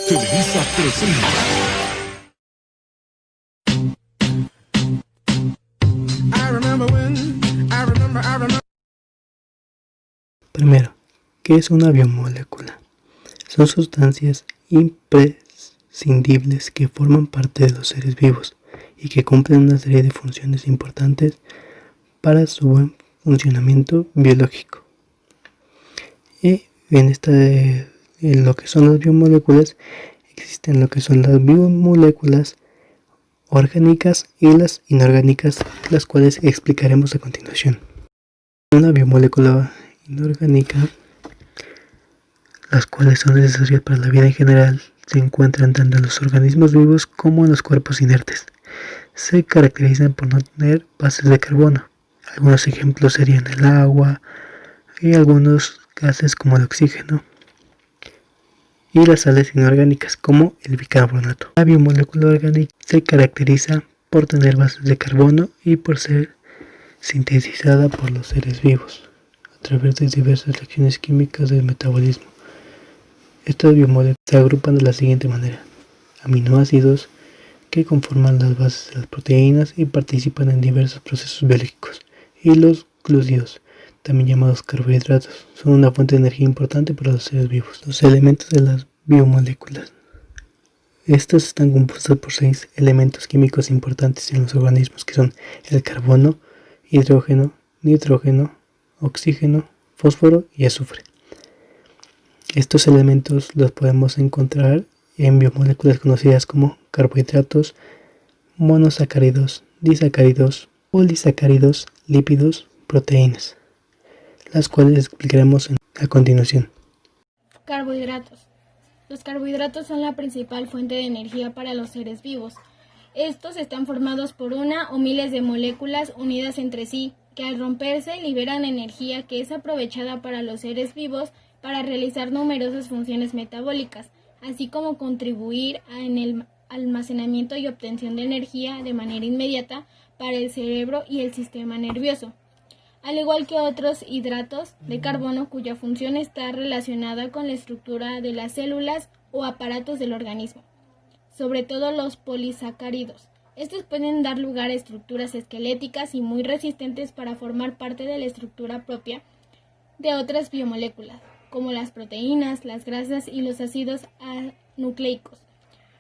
Televisa presenta. Primero, ¿qué es una biomolécula? Son sustancias imprescindibles que forman parte de los seres vivos y que cumplen una serie de funciones importantes para su buen funcionamiento biológico. Y en lo que son las biomoléculas, existen lo que son las biomoléculas orgánicas y las inorgánicas, las cuales explicaremos a continuación. Una biomolécula inorgánica, las cuales son necesarias para la vida en general, se encuentran tanto en los organismos vivos como en los cuerpos inertes. Se caracterizan por no tener bases de carbono. Algunos ejemplos serían el agua y algunos gases como el oxígeno, y las sales inorgánicas como el bicarbonato. La biomolécula orgánica se caracteriza por tener bases de carbono y por ser sintetizada por los seres vivos a través de diversas reacciones químicas del metabolismo. Estas biomoléculas se agrupan de la siguiente manera: aminoácidos, que conforman las bases de las proteínas y participan en diversos procesos biológicos, y los glúcidos, también llamados carbohidratos, son una fuente de energía importante para los seres vivos. Los elementos de las biomoléculas. Estas están compuestas por 6 elementos químicos importantes en los organismos, que son el carbono, hidrógeno, nitrógeno, oxígeno, fósforo y azufre. Estos elementos los podemos encontrar en biomoléculas conocidas como carbohidratos, monosacáridos, disacáridos, polisacáridos, lípidos, proteínas, las cuales explicaremos a continuación. Carbohidratos. Los carbohidratos son la principal fuente de energía para los seres vivos. Estos están formados por una o miles de moléculas unidas entre sí, que al romperse liberan energía que es aprovechada para los seres vivos para realizar numerosas funciones metabólicas, así como contribuir en el almacenamiento y obtención de energía de manera inmediata para el cerebro y el sistema nervioso, al igual que otros hidratos de carbono cuya función está relacionada con la estructura de las células o aparatos del organismo, sobre todo los polisacáridos. Estos pueden dar lugar a estructuras esqueléticas y muy resistentes para formar parte de la estructura propia de otras biomoléculas, como las proteínas, las grasas y los ácidos nucleicos.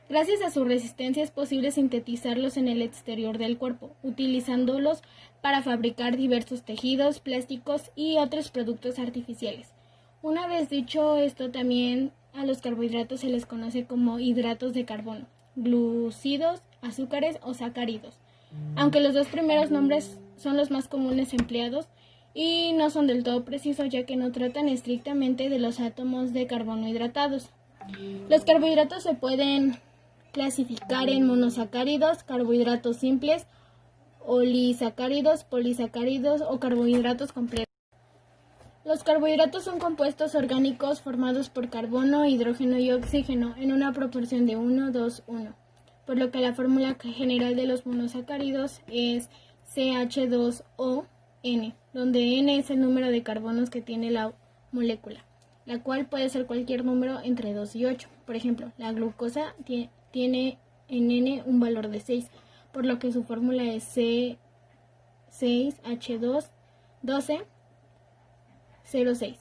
Gracias a su resistencia es posible sintetizarlos en el exterior del cuerpo, utilizándolos para fabricar diversos tejidos, plásticos y otros productos artificiales. Una vez dicho esto, también a los carbohidratos se les conoce como hidratos de carbono, glúcidos, azúcares o sacáridos, aunque los dos primeros nombres son los más comunes empleados y no son del todo precisos, ya que no tratan estrictamente de los átomos de carbono hidratados. Los carbohidratos se pueden clasificar en monosacáridos, carbohidratos simples, olisacáridos, polisacáridos o carbohidratos complejos. Los carbohidratos son compuestos orgánicos formados por carbono, hidrógeno y oxígeno en una proporción de 1:2:1, por lo que la fórmula general de los monosacáridos es CH2ON, donde N es el número de carbonos que tiene la molécula, la cual puede ser cualquier número entre 2 y 8. Por ejemplo, la glucosa tiene en N un valor de 6, por lo que su fórmula es C6H21206.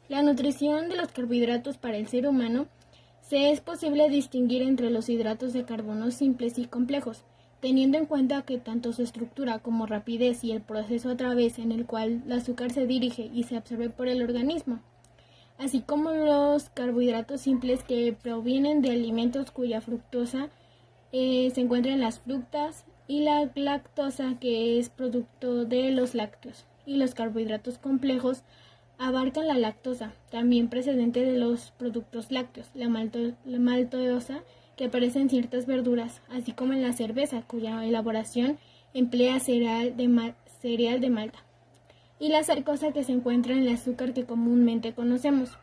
La nutrición de los carbohidratos para el ser humano. Se es posible distinguir entre los hidratos de carbono simples y complejos, teniendo en cuenta que tanto su estructura como rapidez y el proceso a través en el cual el azúcar se dirige y se absorbe por el organismo, así como los carbohidratos simples que provienen de alimentos cuya fructosa se encuentra en las frutas, y la lactosa, que es producto de los lácteos, y los carbohidratos complejos abarcan la lactosa, también procedente de los productos lácteos, la maltosa, que aparece en ciertas verduras, así como en la cerveza, cuya elaboración emplea cereal de malta, y la sacarosa, que se encuentra en el azúcar que comúnmente conocemos.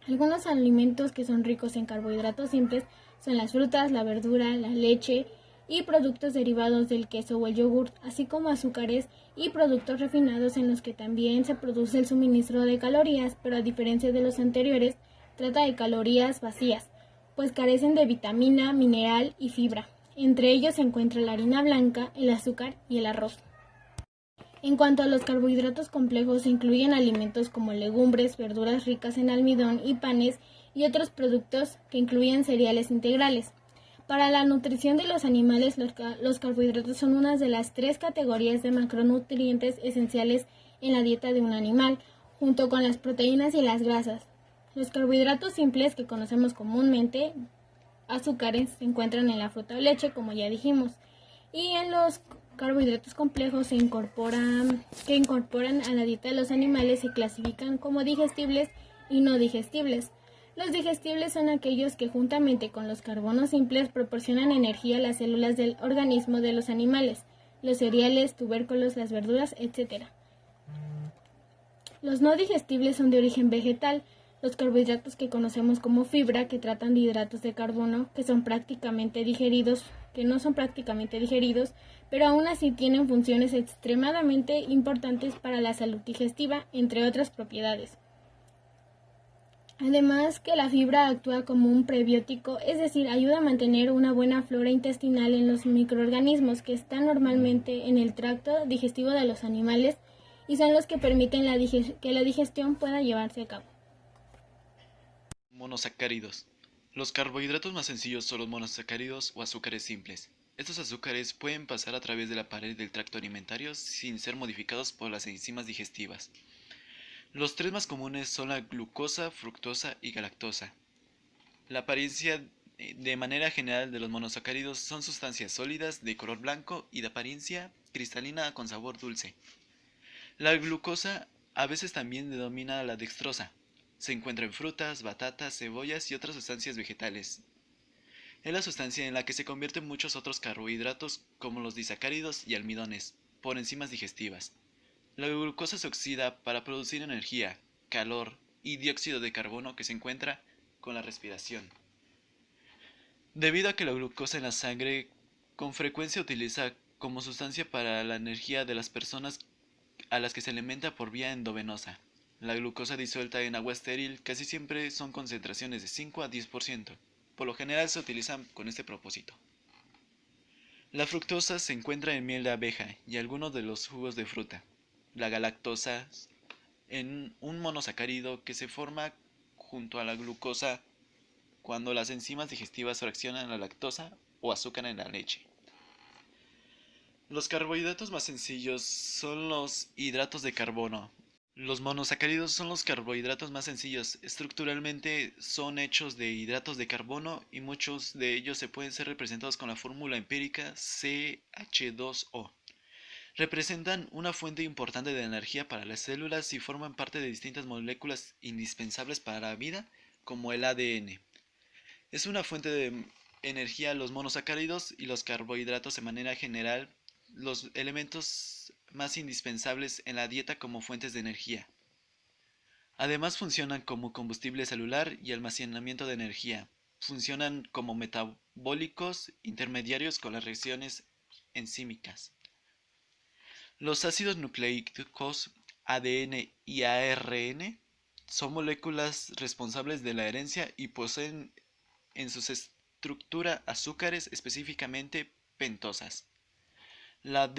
Algunos alimentos que son ricos en carbohidratos simples son las frutas, la verdura, la leche y productos derivados del queso o el yogur, así como azúcares y productos refinados en los que también se produce el suministro de calorías, pero a diferencia de los anteriores, trata de calorías vacías, pues carecen de vitamina, mineral y fibra. Entre ellos se encuentra la harina blanca, el azúcar y el arroz. En cuanto a los carbohidratos complejos, se incluyen alimentos como legumbres, verduras ricas en almidón y panes y otros productos que incluyen cereales integrales. Para la nutrición de los animales, los carbohidratos son una de las 3 categorías de macronutrientes esenciales en la dieta de un animal, junto con las proteínas y las grasas. Los carbohidratos simples que conocemos comúnmente, azúcares, se encuentran en la fruta o leche, como ya dijimos, y en los carbohidratos complejos que incorporan a la dieta de los animales se clasifican como digestibles y no digestibles. Los digestibles son aquellos que juntamente con los carbonos simples proporcionan energía a las células del organismo de los animales, los cereales, tubérculos, las verduras, etc. Los no digestibles son de origen vegetal. Los carbohidratos que conocemos como fibra, que tratan de hidratos de carbono, que no son prácticamente digeridos, pero aún así tienen funciones extremadamente importantes para la salud digestiva, entre otras propiedades. Además que la fibra actúa como un prebiótico, es decir, ayuda a mantener una buena flora intestinal en los microorganismos que están normalmente en el tracto digestivo de los animales y son los que permiten que la digestión pueda llevarse a cabo. Monosacáridos. Los carbohidratos más sencillos son los monosacáridos o azúcares simples. Estos azúcares pueden pasar a través de la pared del tracto alimentario sin ser modificados por las enzimas digestivas. Los 3 más comunes son la glucosa, fructosa y galactosa. La apariencia de manera general de los monosacáridos son sustancias sólidas de color blanco y de apariencia cristalina con sabor dulce. La glucosa a veces también denomina la dextrosa. Se encuentra en frutas, batatas, cebollas y otras sustancias vegetales. Es la sustancia en la que se convierten muchos otros carbohidratos como los disacáridos y almidones, por enzimas digestivas. La glucosa se oxida para producir energía, calor y dióxido de carbono que se encuentra con la respiración. Debido a que la glucosa en la sangre con frecuencia utiliza como sustancia para la energía de las personas a las que se alimenta por vía endovenosa. La glucosa disuelta en agua estéril casi siempre son concentraciones de 5 a 10%. Por lo general se utilizan con este propósito. La fructosa se encuentra en miel de abeja y algunos de los jugos de fruta. La galactosa en un monosacárido que se forma junto a la glucosa cuando las enzimas digestivas fraccionan la lactosa o azúcar en la leche. Los carbohidratos más sencillos son los hidratos de carbono. Los monosacáridos son los carbohidratos más sencillos. Estructuralmente son hechos de hidratos de carbono y muchos de ellos se pueden ser representados con la fórmula empírica CH2O. Representan una fuente importante de energía para las células y forman parte de distintas moléculas indispensables para la vida, como el ADN. Es una fuente de energía los monosacáridos y los carbohidratos de manera general, los elementos más indispensables en la dieta como fuentes de energía. Además funcionan como combustible celular y almacenamiento de energía. Funcionan como metabólicos intermediarios con las reacciones enzímicas. Los ácidos nucleicos ADN y ARN son moléculas responsables de la herencia y poseen en su estructura azúcares, específicamente pentosas. La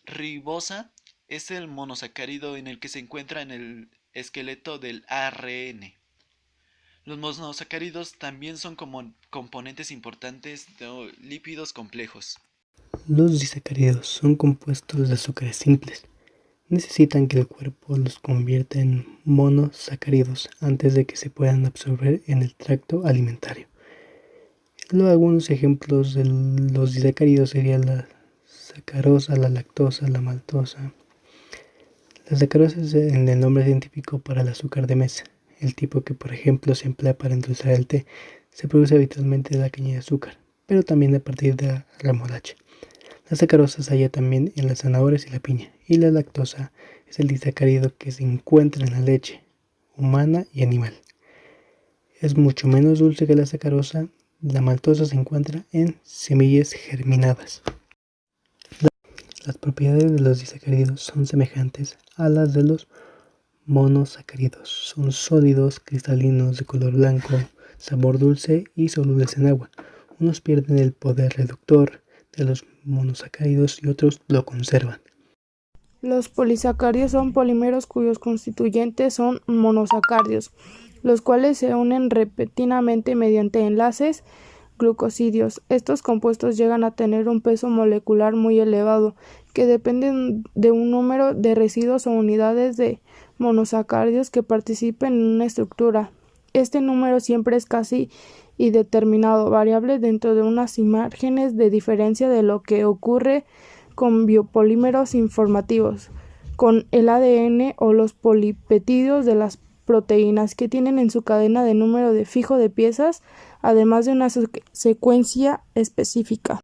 ribosa es el monosacárido en el que se encuentra en el esqueleto del ARN. Los monosacáridos también son como componentes importantes de lípidos complejos. Los disacáridos son compuestos de azúcares simples. Necesitan que el cuerpo los convierta en monosacáridos antes de que se puedan absorber en el tracto alimentario. Luego, algunos ejemplos de los disacáridos serían la sacarosa, la lactosa, la maltosa. La sacarosa es el nombre científico para el azúcar de mesa, el tipo que por ejemplo se emplea para endulzar el té. Se produce habitualmente de la caña de azúcar, pero también a partir de la remolacha. La sacarosa se halla también en las zanahorias y la piña, y la lactosa es el disacárido que se encuentra en la leche, humana y animal. Es mucho menos dulce que la sacarosa. La maltosa se encuentra en semillas germinadas. Las propiedades de los disacáridos son semejantes a las de los Monosacáridos son sólidos cristalinos de color blanco, sabor dulce y solubles en agua. Unos pierden el poder reductor de los monosacáridos y otros lo conservan. Los polisacáridos son polímeros cuyos constituyentes son monosacáridos, los cuales se unen repetidamente mediante enlaces glucósidos. Estos compuestos llegan a tener un peso molecular muy elevado, que dependen de un número de residuos o unidades de monosacáridos que participen en una estructura. Este número siempre es casi indeterminado, variable dentro de unos márgenes de diferencia de lo que ocurre con biopolímeros informativos, con el ADN o los polipeptídeos de las proteínas, que tienen en su cadena de número de fijo de piezas, además de una secuencia específica.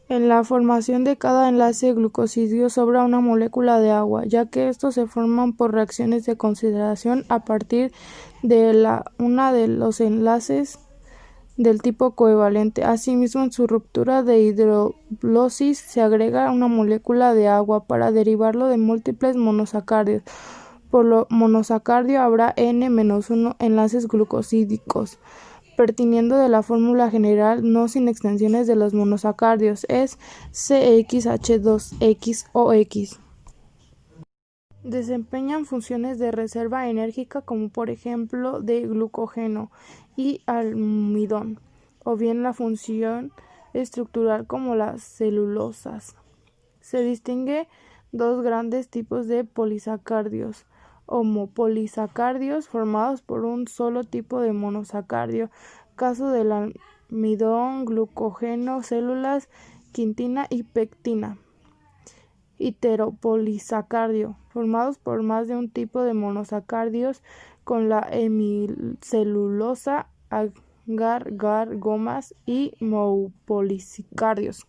En la formación de cada enlace glucósido sobra una molécula de agua, ya que estos se forman por reacciones de concentración a partir de una de los enlaces del tipo covalente. Asimismo, en su ruptura de hidrólisis se agrega una molécula de agua para derivarlo de múltiples monosacáridos. Por lo monosacárido habrá N-1 enlaces glucosídicos. Partiendo de la fórmula general, no sin extensiones de los monosacáridos, es CXH2X-OX. Desempeñan funciones de reserva enérgica como por ejemplo de glucógeno y almidón, o bien la función estructural como las celulosas. Se distingue dos grandes tipos de polisacáridos: homopolisacáridos, formados por un solo tipo de monosacárido, caso del almidón, glucógeno, células, quitina y pectina; heteropolisacárido, formados por más de un tipo de monosacáridos, con la hemicelulosa, agar-agar, gomas y monopolisacáridos.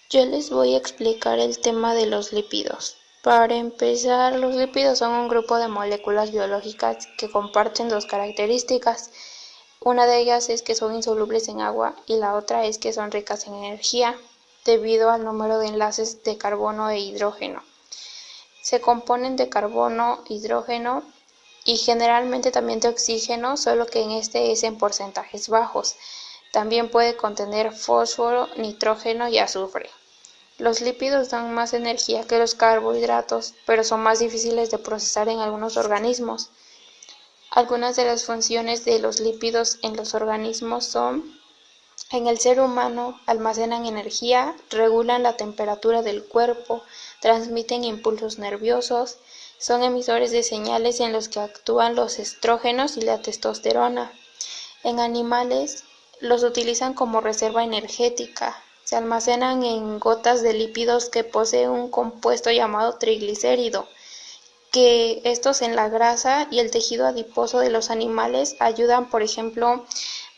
Yo les voy a explicar el tema de los lípidos. Para empezar, los lípidos son un grupo de moléculas biológicas que comparten dos características. Una de ellas es que son insolubles en agua y la otra es que son ricas en energía, debido al número de enlaces de carbono e hidrógeno. Se componen de carbono, hidrógeno y generalmente también de oxígeno, solo que en este es en porcentajes bajos. También puede contener fósforo, nitrógeno y azufre. Los lípidos dan más energía que los carbohidratos, pero son más difíciles de procesar en algunos organismos. Algunas de las funciones de los lípidos en los organismos son: en el ser humano, almacenan energía, regulan la temperatura del cuerpo, transmiten impulsos nerviosos, son emisores de señales en los que actúan los estrógenos y la testosterona. En animales, los utilizan como reserva energética. Se almacenan en gotas de lípidos que poseen un compuesto llamado triglicérido, que estos en la grasa y el tejido adiposo de los animales ayudan, por ejemplo,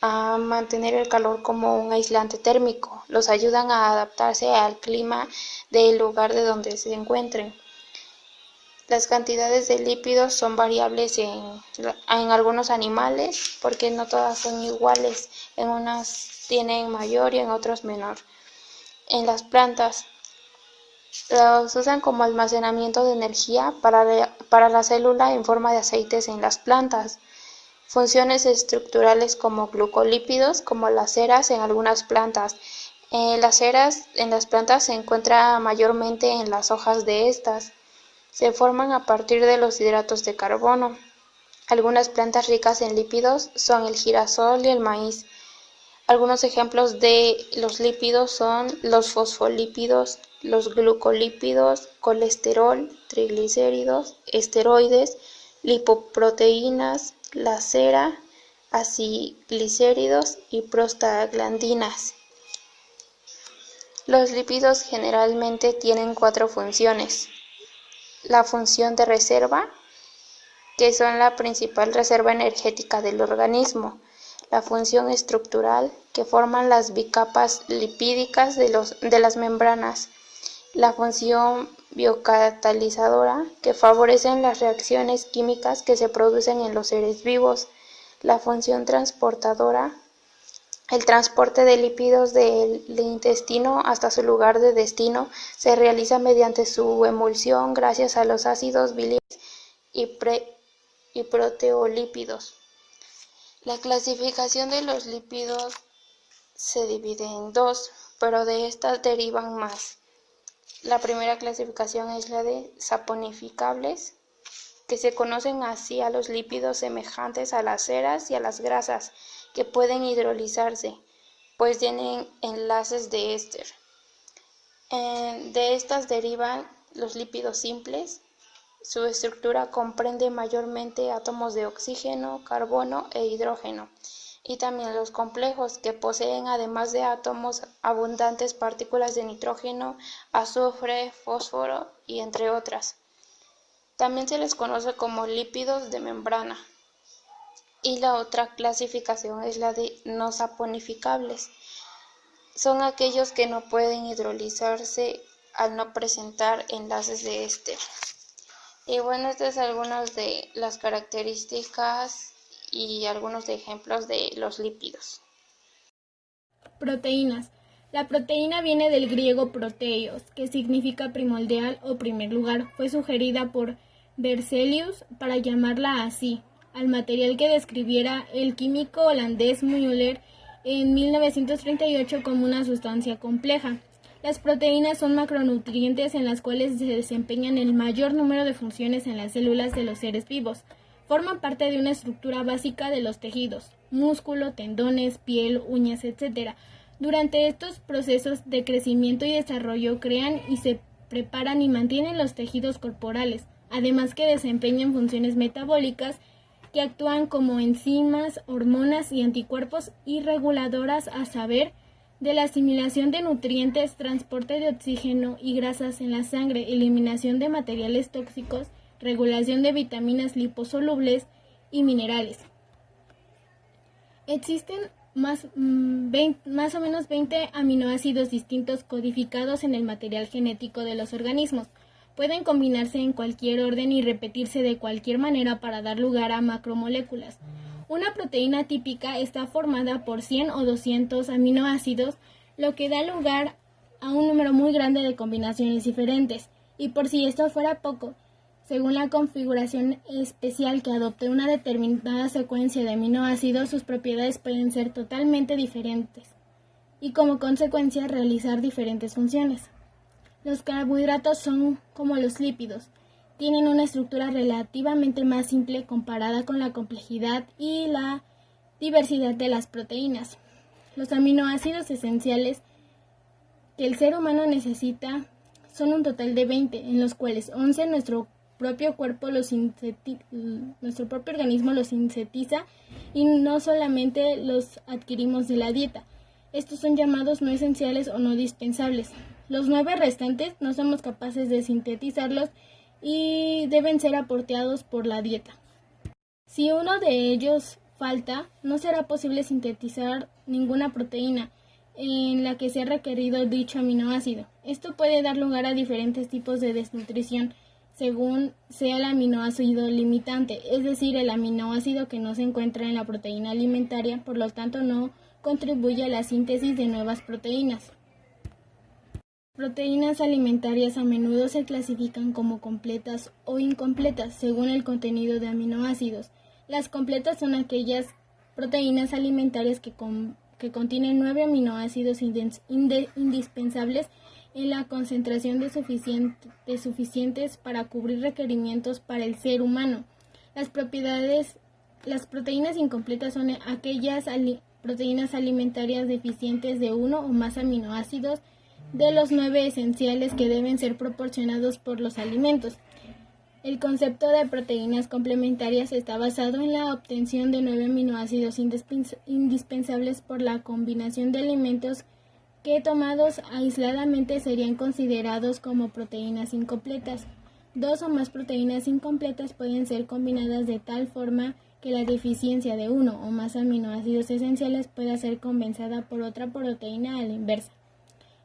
a mantener el calor como un aislante térmico. Los ayudan a adaptarse al clima del lugar de donde se encuentren. Las cantidades de lípidos son variables en algunos animales, porque no todas son iguales. En unas tienen mayor y en otros menor. En las plantas, los usan como almacenamiento de energía para la célula en forma de aceites en las plantas. Funciones estructurales como glucolípidos, como las ceras en algunas plantas. Las ceras en las plantas se encuentran mayormente en las hojas de estas. Se forman a partir de los hidratos de carbono. Algunas plantas ricas en lípidos son el girasol y el maíz. Algunos ejemplos de los lípidos son los fosfolípidos, los glucolípidos, colesterol, triglicéridos, esteroides, lipoproteínas, la cera, aciglicéridos y prostaglandinas. Los lípidos generalmente tienen 4 funciones. La función de reserva, que son la principal reserva energética del organismo. La función estructural, que forman las bicapas lipídicas de las membranas. La función biocatalizadora, que favorecen las reacciones químicas que se producen en los seres vivos. La función transportadora, el transporte de lípidos del intestino hasta su lugar de destino se realiza mediante su emulsión gracias a los ácidos biliares y proteolípidos. La clasificación de los lípidos se divide en dos, pero de estas derivan más. La primera clasificación es la de saponificables, que se conocen así a los lípidos semejantes a las ceras y a las grasas, que pueden hidrolizarse, pues tienen enlaces de éster. De estas derivan los lípidos simples. Su estructura comprende mayormente átomos de oxígeno, carbono e hidrógeno, y también los complejos, que poseen además de átomos abundantes partículas de nitrógeno, azufre, fósforo y entre otras. También se les conoce como lípidos de membrana. Y la otra clasificación es la de no saponificables. Son aquellos que no pueden hidrolizarse al no presentar enlaces de éster. Y bueno, estas son algunas de las características y algunos ejemplos de los lípidos. Proteínas. La proteína viene del griego proteios, que significa primordial o primer lugar. Fue sugerida por Berzelius para llamarla así al material que describiera el químico holandés Müller en 1938 como una sustancia compleja. Las proteínas son macronutrientes en las cuales se desempeñan el mayor número de funciones en las células de los seres vivos. Forman parte de una estructura básica de los tejidos, músculo, tendones, piel, uñas, etc. Durante estos procesos de crecimiento y desarrollo crean y se preparan y mantienen los tejidos corporales, además que desempeñan funciones metabólicas que actúan como enzimas, hormonas y anticuerpos y reguladoras, a saber, de la asimilación de nutrientes, transporte de oxígeno y grasas en la sangre, eliminación de materiales tóxicos, regulación de vitaminas liposolubles y minerales. Existen más o menos 20 aminoácidos distintos codificados en el material genético de los organismos. Pueden combinarse en cualquier orden y repetirse de cualquier manera para dar lugar a macromoléculas. Una proteína típica está formada por 100 o 200 aminoácidos, lo que da lugar a un número muy grande de combinaciones diferentes. Y por si esto fuera poco, según la configuración especial que adopte una determinada secuencia de aminoácidos, sus propiedades pueden ser totalmente diferentes y como consecuencia realizar diferentes funciones. Los carbohidratos son como los lípidos. Tienen una estructura relativamente más simple comparada con la complejidad y la diversidad de las proteínas. Los aminoácidos esenciales que el ser humano necesita son un total de 20, en los cuales 11 nuestro propio organismo los sintetiza y no solamente los adquirimos de la dieta. Estos son llamados no esenciales o no dispensables. Los 9 restantes no somos capaces de sintetizarlos y deben ser aportados por la dieta. Si uno de ellos falta, no será posible sintetizar ninguna proteína en la que sea requerido dicho aminoácido. Esto puede dar lugar a diferentes tipos de desnutrición según sea el aminoácido limitante, es decir, el aminoácido que no se encuentra en la proteína alimentaria, por lo tanto no contribuye a la síntesis de nuevas proteínas. Proteínas alimentarias a menudo se clasifican como completas o incompletas según el contenido de aminoácidos. Las completas son aquellas proteínas alimentarias que contienen 9 aminoácidos indispensables en la concentración de suficientes para cubrir requerimientos para el ser humano. Las proteínas incompletas son aquellas proteínas alimentarias deficientes de uno o más aminoácidos de los 9 esenciales que deben ser proporcionados por los alimentos. El concepto de proteínas complementarias está basado en la obtención de 9 aminoácidos indispensables por la combinación de alimentos que tomados aisladamente serían considerados como proteínas incompletas. 2 o más proteínas incompletas pueden ser combinadas de tal forma que la deficiencia de uno o más aminoácidos esenciales pueda ser compensada por otra proteína a la inversa.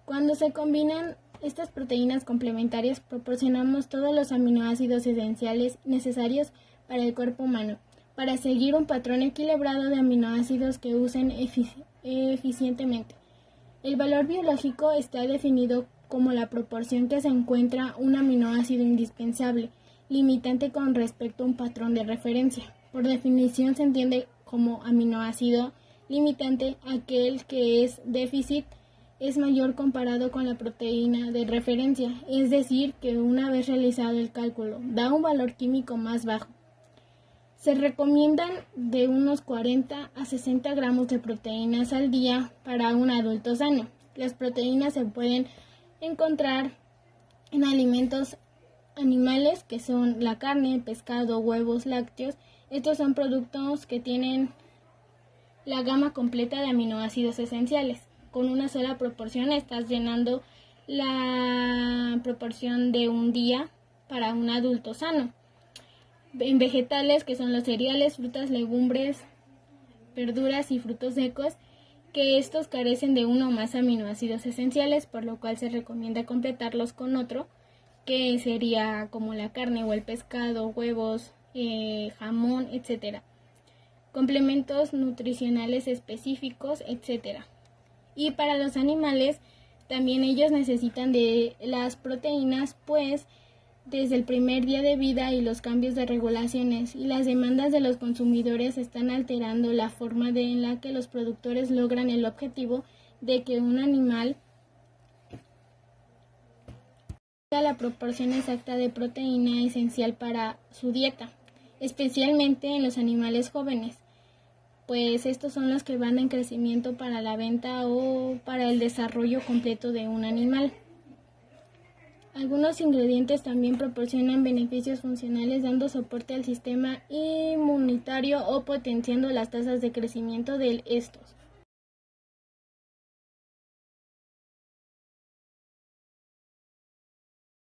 Cuando se combinan estas proteínas complementarias, proporcionamos todos los aminoácidos esenciales necesarios para el cuerpo humano, para seguir un patrón equilibrado de aminoácidos que usen eficientemente. El valor biológico está definido como la proporción que se encuentra un aminoácido indispensable limitante con respecto a un patrón de referencia. Por definición se entiende como aminoácido limitante aquel que es déficit es mayor comparado con la proteína de referencia, es decir, que una vez realizado el cálculo da un valor químico más bajo. Se recomiendan de unos 40 a 60 gramos de proteínas al día para un adulto sano. Las proteínas se pueden encontrar en alimentos animales que son la carne, pescado, huevos, lácteos. Estos son productos que tienen la gama completa de aminoácidos esenciales. Con una sola proporción estás llenando la proporción de un día para un adulto sano. En vegetales, que son los cereales, frutas, legumbres, verduras y frutos secos, que estos carecen de uno o más aminoácidos esenciales, por lo cual se recomienda completarlos con otro, que sería como la carne o el pescado, huevos, jamón, etc. Complementos nutricionales específicos, etc. Y para los animales, también ellos necesitan de las proteínas, pues desde el primer día de vida y los cambios de regulaciones y las demandas de los consumidores están alterando la forma en la que los productores logran el objetivo de que un animal tenga la proporción exacta de proteína esencial para su dieta, especialmente en los animales jóvenes, pues estos son los que van en crecimiento para la venta o para el desarrollo completo de un animal. Algunos ingredientes también proporcionan beneficios funcionales dando soporte al sistema inmunitario o potenciando las tasas de crecimiento de estos.